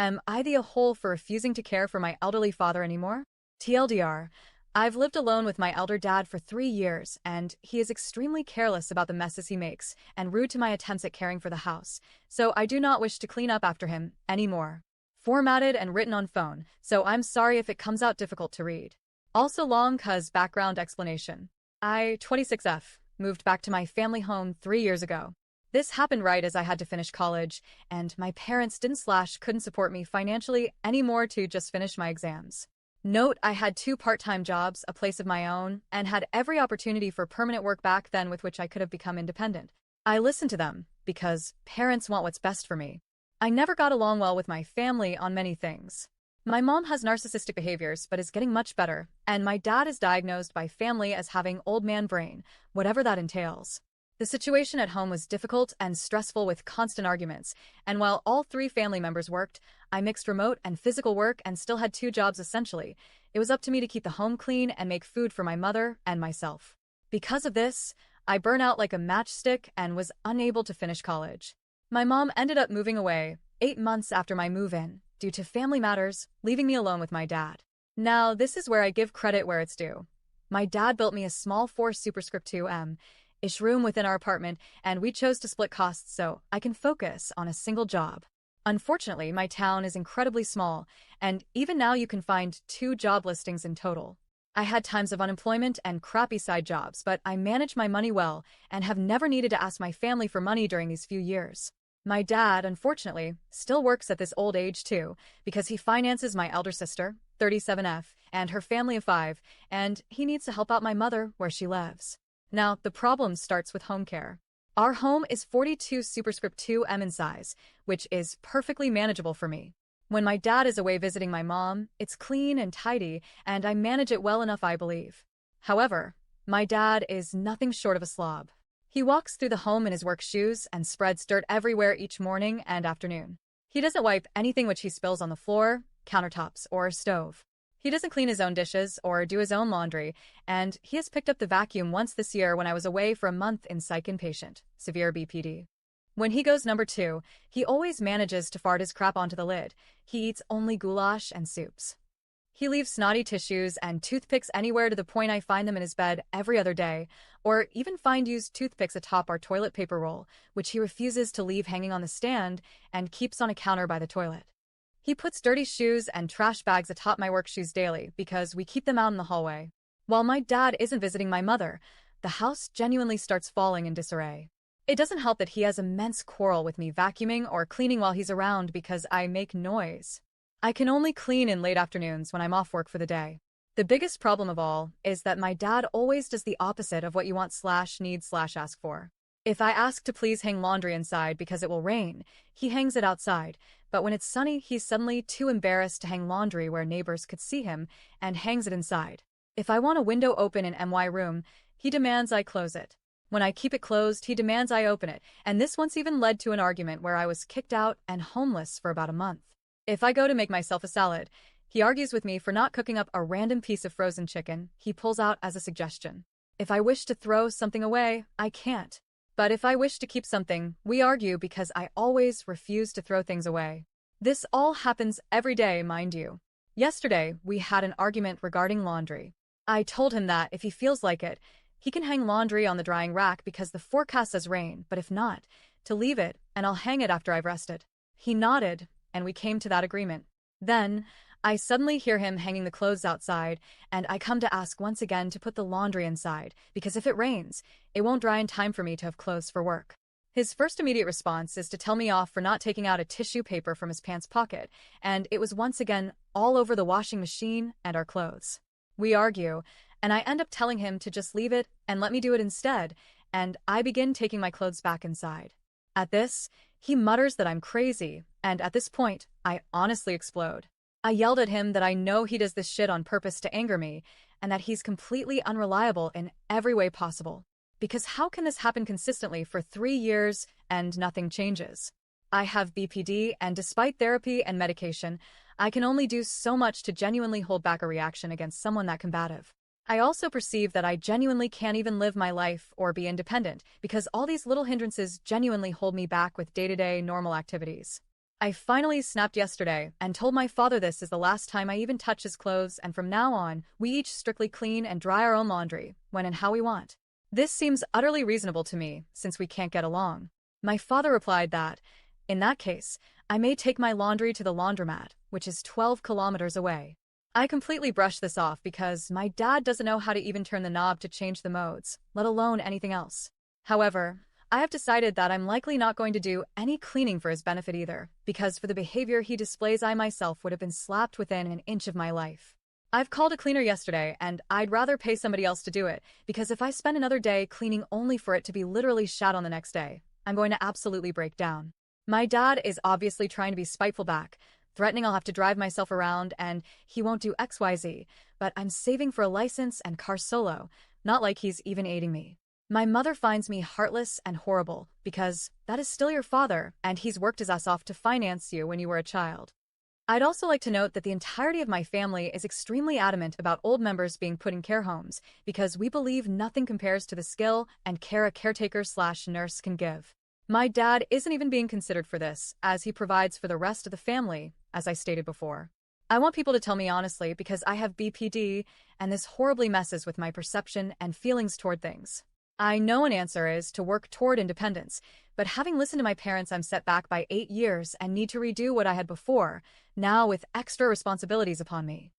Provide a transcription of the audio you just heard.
Am I the a-hole for refusing to care for my elderly father anymore? TLDR, I've lived alone with my elder dad for 3 years, and he is extremely careless about the messes he makes and rude to my attempts at caring for the house, so I do not wish to clean up after him anymore. Formatted and written on phone, so I'm sorry if it comes out difficult to read. Also long cuz background explanation. I, 26F, moved back to my family home 3 years ago. This happened right as I had to finish college, and my parents didn't/couldn't support me financially anymore to just finish my exams. Note, I had 2 part-time jobs, a place of my own, and had every opportunity for permanent work back then with which I could have become independent. I listened to them, because parents want what's best for me. I never got along well with my family on many things. My mom has narcissistic behaviors but is getting much better, and my dad is diagnosed by family as having old man brain, whatever that entails. The situation at home was difficult and stressful with constant arguments, and while all 3 family members worked, I mixed remote and physical work and still had 2 jobs essentially. It was up to me to keep the home clean and make food for my mother and myself. Because of this, I burned out like a matchstick and was unable to finish college. My mom ended up moving away 8 months after my move-in, due to family matters, leaving me alone with my dad. Now, this is where I give credit where it's due. My dad built me a small 4 superscript 2M-ish room within our apartment, and we chose to split costs so I can focus on a single job. Unfortunately, my town is incredibly small, and even now you can find 2 job listings in total. I had times of unemployment and crappy side jobs, but I managed my money well and have never needed to ask my family for money during these few years. My dad, unfortunately, still works at this old age too, because he finances my elder sister, 37F, and her family of 5, and he needs to help out my mother where she lives. Now, the problem starts with home care. Our home is 42 superscript 2M in size, which is perfectly manageable for me. When my dad is away visiting my mom, it's clean and tidy, and I manage it well enough, I believe. However, my dad is nothing short of a slob. He walks through the home in his work shoes and spreads dirt everywhere each morning and afternoon. He doesn't wipe anything which he spills on the floor, countertops, or stove. He doesn't clean his own dishes or do his own laundry, and he has picked up the vacuum once this year when I was away for a month in psych inpatient, severe BPD. When he goes number 2, he always manages to fart his crap onto the lid. He eats only goulash and soups. He leaves snotty tissues and toothpicks anywhere to the point I find them in his bed every other day, or even find used toothpicks atop our toilet paper roll, which he refuses to leave hanging on the stand and keeps on a counter by the toilet. He puts dirty shoes and trash bags atop my work shoes daily because we keep them out in the hallway. While my dad isn't visiting my mother, the house genuinely starts falling in disarray. It doesn't help that he has immense quarrel with me vacuuming or cleaning while he's around because I make noise. I can only clean in late afternoons when I'm off work for the day. The biggest problem of all is that my dad always does the opposite of what you want/need/ask for. If I ask to please hang laundry inside because it will rain, he hangs it outside, but when it's sunny, he's suddenly too embarrassed to hang laundry where neighbors could see him and hangs it inside. If I want a window open in my room, he demands I close it. When I keep it closed, he demands I open it, and this once even led to an argument where I was kicked out and homeless for about a month. If I go to make myself a salad, he argues with me for not cooking up a random piece of frozen chicken he pulls out as a suggestion. If I wish to throw something away, I can't. But if I wish to keep something, we argue because I always refuse to throw things away. This all happens every day, mind you. Yesterday, we had an argument regarding laundry. I told him that if he feels like it, he can hang laundry on the drying rack because the forecast says rain, but if not, to leave it, and I'll hang it after I've rested. He nodded, and we came to that agreement. Then, I suddenly hear him hanging the clothes outside, and I come to ask once again to put the laundry inside, because if it rains, it won't dry in time for me to have clothes for work. His first immediate response is to tell me off for not taking out a tissue paper from his pants pocket, and it was once again all over the washing machine and our clothes. We argue, and I end up telling him to just leave it and let me do it instead, and I begin taking my clothes back inside. At this, he mutters that I'm crazy, and at this point, I honestly explode. I yelled at him that I know he does this shit on purpose to anger me, and that he's completely unreliable in every way possible. Because how can this happen consistently for 3 years and nothing changes? I have BPD, and despite therapy and medication, I can only do so much to genuinely hold back a reaction against someone that combative. I also perceive that I genuinely can't even live my life or be independent because all these little hindrances genuinely hold me back with day-to-day normal activities. I finally snapped yesterday and told my father this is the last time I even touch his clothes, and from now on, we each strictly clean and dry our own laundry, when and how we want. This seems utterly reasonable to me, since we can't get along. My father replied that, in that case, I may take my laundry to the laundromat, which is 12 kilometers away. I completely brushed this off because my dad doesn't know how to even turn the knob to change the modes, let alone anything else. However, I have decided that I'm likely not going to do any cleaning for his benefit either, because for the behavior he displays I myself would have been slapped within an inch of my life. I've called a cleaner yesterday, and I'd rather pay somebody else to do it, because if I spend another day cleaning only for it to be literally shat on the next day, I'm going to absolutely break down. My dad is obviously trying to be spiteful back, threatening I'll have to drive myself around and he won't do XYZ, but I'm saving for a license and car solo, not like he's even aiding me. My mother finds me heartless and horrible because that is still your father and he's worked his ass off to finance you when you were a child. I'd also like to note that the entirety of my family is extremely adamant about old members being put in care homes because we believe nothing compares to the skill and care a caretaker/nurse can give. My dad isn't even being considered for this, as he provides for the rest of the family, as I stated before. I want people to tell me honestly because I have BPD and this horribly messes with my perception and feelings toward things. I know an answer is to work toward independence, but having listened to my parents, I'm set back by 8 years and need to redo what I had before, now with extra responsibilities upon me.